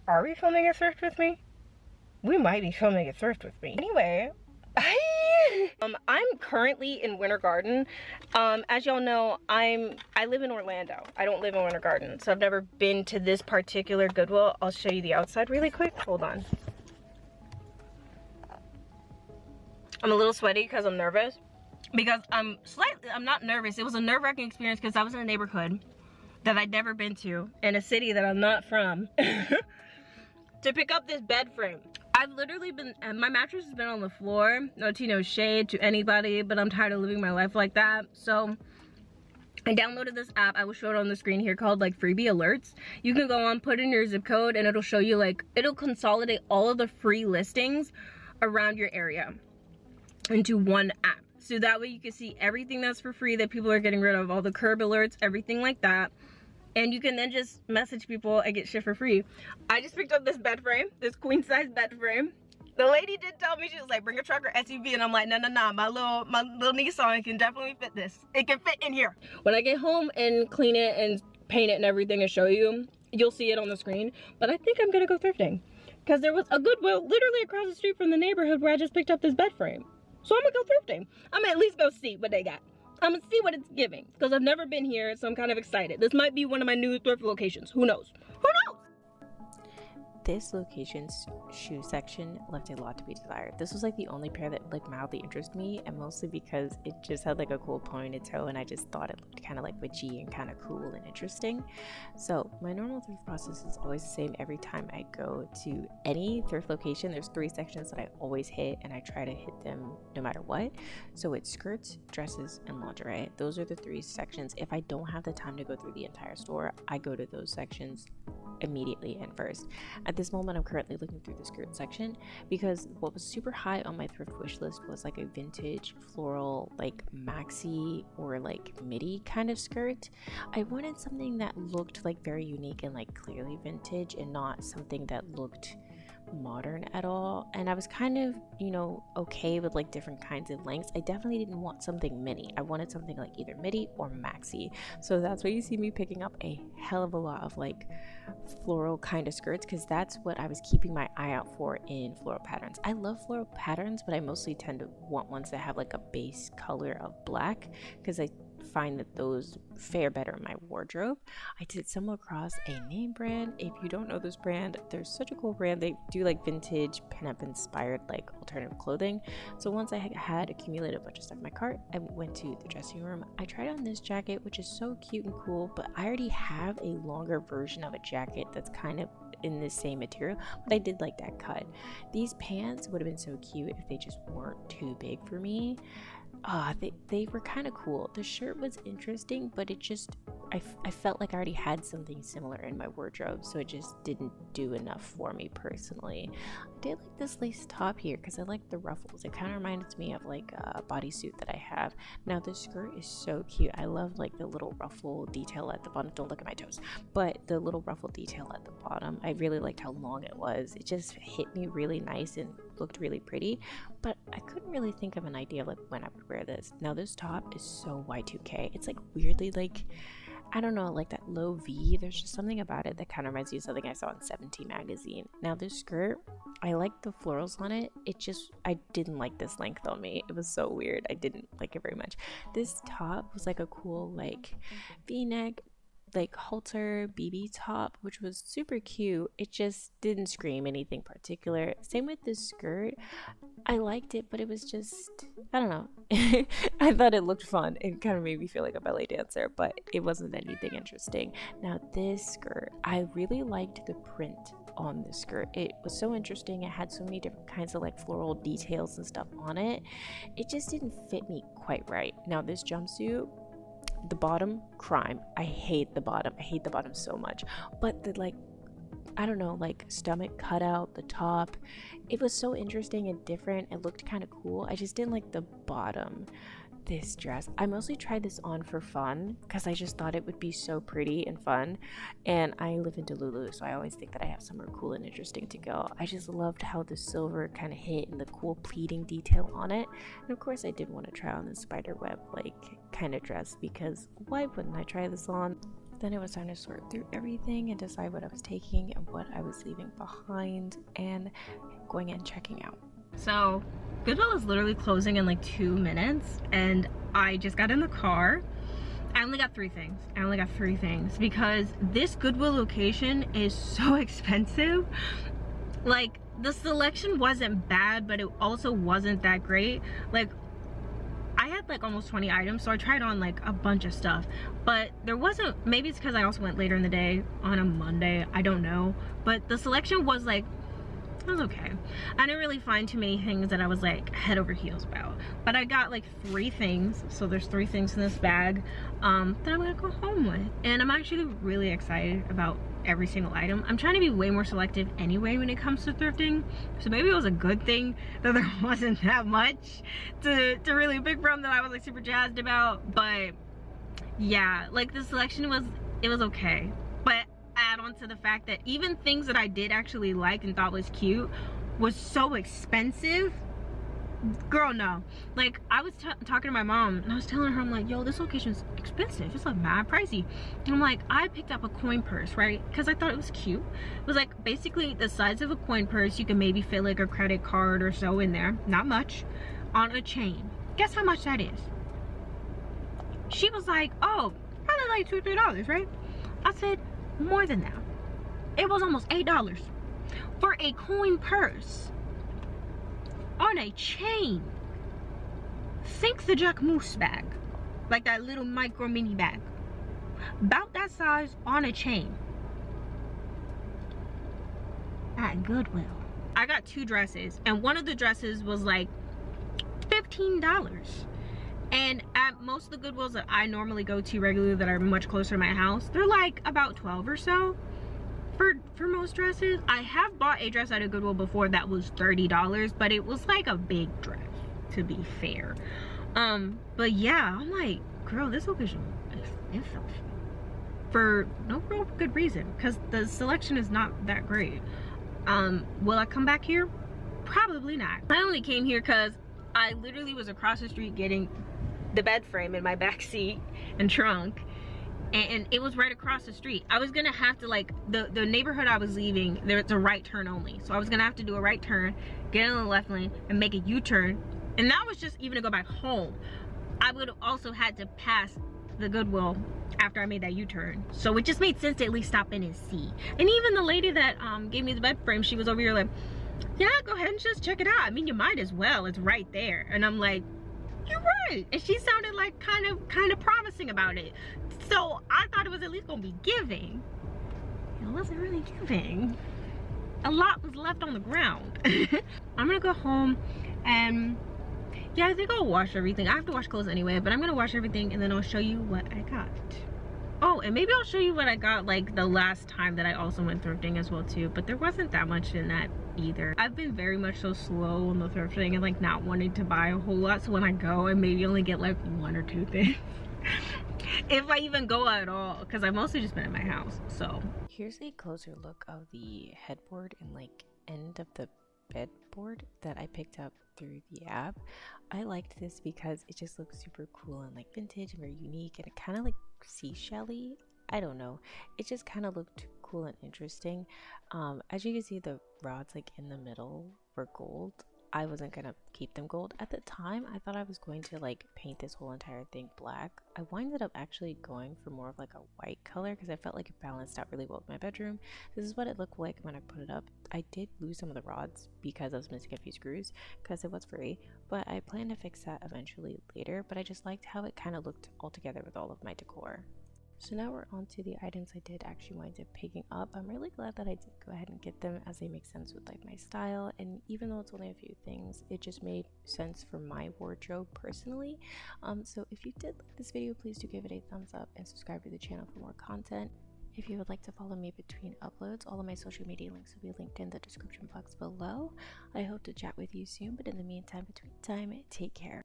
Are we filming a thrift with me? We might be filming a thrift with me. Anyway, I'm currently in Winter Garden. As y'all know, I live in Orlando. I don't live in Winter Garden, so I've never been to this particular Goodwill. I'll show you the outside really quick. Hold on. I'm a little sweaty because I'm nervous. Because I'm not nervous. It was a nerve-wracking experience because I was in a neighborhood that I'd never been to in a city that I'm not from to pick up this bed frame. I've literally been, my mattress has been on the floor. No tea, no shade to anybody, but I'm tired of living my life like that. So I downloaded this app. I will show it on the screen here, called like freebie alerts. You can go on, put in your zip code, and it'll show you, like, it'll consolidate all of the free listings around your area into one app. So that way you can see everything that's for free that people are getting rid of, all the curb alerts, everything like that. And you can then just message people and get shit for free. I just picked up this bed frame, this queen size bed frame. The lady did tell me, she was like, bring a truck or SUV, and I'm like, no, my little Nissan can definitely fit this. It can fit in here. When I get home and clean it and paint it and everything and show you, you'll see it on the screen. But I think I'm gonna go thrifting, because there was a Goodwill literally across the street from the neighborhood where I just picked up this bed frame. So I'm gonna go thrifting. I'm gonna at least go see what they got. I'm gonna see what it's giving, because I've never been here, so I'm kind of excited. This might be one of my new thrift locations. Who knows? Who knows? This location's shoe section left a lot to be desired. This was like the only pair that like mildly interested me, and mostly because it just had like a cool pointed toe, and I just thought it looked kind of like witchy and kind of cool and interesting. So my normal thrift process is always the same every time I go to any thrift location. There's 3 sections that I always hit, and I try to hit them no matter what. So it's skirts, dresses, and lingerie. Those are the 3 sections. If I don't have the time to go through the entire store, I go to those sections immediately and first. At this moment, I'm currently looking through the skirt section because what was super high on my thrift wish list was like a vintage floral, like maxi or like midi kind of skirt. I wanted something that looked like very unique and like clearly vintage, and not something that looked modern at all. And I was kind of, you know, okay with like different kinds of lengths. I definitely didn't want something mini. I wanted something like either midi or maxi. So that's why you see me picking up a hell of a lot of like floral kind of skirts, because that's what I was keeping my eye out for in floral patterns. I love floral patterns, but I mostly tend to want ones that have like a base color of black, because I find that those fare better in my wardrobe. I did stumble across a name brand. If you don't know this brand, they're such a cool brand. They do like vintage pinup inspired like alternative clothing. So once I had accumulated a bunch of stuff in my cart, I went to the dressing room. I tried on this jacket, which is so cute and cool, but I already have a longer version of a jacket that's kind of in the same material, but I did like that cut. These pants would have been so cute if they just weren't too big for me. They were kind of cool. The shirt was interesting, but it just, I felt like I already had something similar in my wardrobe, so it just didn't do enough for me personally. I did like this lace top here because I like the ruffles. It kind of reminded me of like a bodysuit that I have. Now this skirt is so cute. I love like the little ruffle detail at the bottom. Don't look at my toes, but the little ruffle detail at the bottom. I really liked how long it was. It just hit me really nice and looked really pretty, but I couldn't really think of an idea of like when I would wear this. Now this top is so Y2K. It's like weirdly like, I don't know, like that low V. There's just something about it that kind of reminds me of something I saw in 17 magazine. Now this skirt, I like the florals on it. It just, I didn't like this length on me. It was so weird. I didn't like it very much. This top was like a cool like V-neck, like halter BB top, which was super cute. It just didn't scream anything particular. Same with this skirt. I liked it, but it was just, I don't know. I thought it looked fun. It kind of made me feel like a ballet dancer, but it wasn't anything interesting. Now this skirt, I really liked the print on the skirt. It was so interesting. It had so many different kinds of like floral details and stuff on it. It just didn't fit me quite right. Now this jumpsuit, the bottom, crime. I hate the bottom. I hate the bottom so much. But the like, I don't know, like stomach cutout, the top, it was so interesting and different. It looked kind of cool. I just didn't like the bottom. This dress, I mostly tried this on for fun because I just thought it would be so pretty and fun, and I live in Delulu, so I always think that I have somewhere cool and interesting to go. I just loved how the silver kind of hit and the cool pleating detail on it, and of course I did want to try on the spider web like kind of dress, because why wouldn't I try this on? Then it was time to sort through everything and decide what I was taking and what I was leaving behind and going and checking out. So Goodwill is literally closing in like 2 minutes, and I just got in the car. I only got 3 things because this Goodwill location is so expensive. Like, the selection wasn't bad, but it also wasn't that great. Like, I had like almost 20 items, so I tried on like a bunch of stuff, but there wasn't, maybe it's because I also went later in the day on a Monday, I don't know, but the selection was like, it was okay. I didn't really find too many things that I was like head over heels about, but I got like 3 things, so there's 3 things in this bag that I'm gonna go home with, and I'm actually really excited about every single item. I'm trying to be way more selective anyway when it comes to thrifting, so maybe it was a good thing that there wasn't that much to really pick from that I was like super jazzed about. But yeah, like the selection was, it was okay, but add on to the fact that even things that I did actually like and thought was cute was so expensive. Girl, no. Like, I was talking to my mom and I was telling her, I'm like, yo, this location's expensive, it's like mad pricey. And I'm like, I picked up a coin purse, right? Because I thought it was cute. It was like basically the size of a coin purse. You can maybe fit like a credit card or so in there, not much, on a chain. Guess how much that is? She was like, oh, probably like $2 or $3, right? I said, more than that. It was almost $8 for a coin purse on a chain. Think the Jack Moose bag, like that little micro mini bag, about that size on a chain at Goodwill. I got 2 dresses, and one of the dresses was like $15. And at most of the Goodwills that I normally go to regularly that are much closer to my house, they're like about 12 or so for most dresses. I have bought a dress at a Goodwill before that was $30, but it was like a big dress, to be fair. But yeah, I'm like, girl, this location is expensive for no real good reason, because the selection is not that great. Will I come back here? Probably not. I only came here because I literally was across the street getting the bed frame in my back seat and trunk, and it was right across the street. I was gonna have to, like, the neighborhood I was leaving, there's a right turn only, so I was gonna have to do a right turn, get in the left lane, and make a U-turn. And that was just even to go back home. I would have also had to pass the Goodwill after I made that U-turn, so it just made sense to at least stop in and see. And even the lady that gave me the bed frame, she was over here like, yeah, go ahead and just check it out, I mean, you might as well, it's right there. And I'm like, you're right. And she sounded like kind of promising about it, so I thought it was at least gonna be giving. It wasn't really giving. A lot was left on the ground. I'm gonna go home and yeah, I think I'll wash everything. I have to wash clothes anyway, but I'm gonna wash everything and then I'll show you what I got. Oh, and maybe I'll show you what I got like the last time that I also went thrifting as well too, but there wasn't that much in that either. I've been very much so slow on the thrifting and like not wanting to buy a whole lot, so when I go I maybe only get like 1 or 2 things. If I even go at all, because I've mostly just been at my house. So here's a closer look of the headboard and like end of the bedboard that I picked up through the app. I liked this because it just looks super cool and like vintage and very unique, and it kind of like seashell-y. I don't know, it just kind of looked cool and interesting. As you can see, the rods like in the middle were gold. I wasn't gonna keep them gold at the time. I thought I was going to like paint this whole entire thing black. I winded up actually going for more of like a white color because I felt like it balanced out really well with my bedroom. This is what it looked like when I put it up. I did lose some of the rods because I was missing a few screws because it was free, but I plan to fix that eventually later. But I just liked how it kind of looked all together with all of my decor. So now we're on to the items I did actually wind up picking up. I'm really glad that I did go ahead and get them, as they make sense with like my style, and even though it's only a few things, it just made sense for my wardrobe personally. So if you did like this video, please do give it a thumbs up and subscribe to the channel for more content. If you would like to follow me between uploads, all of my social media links will be linked in the description box below. I hope to chat with you soon, but in the meantime, between time, take care.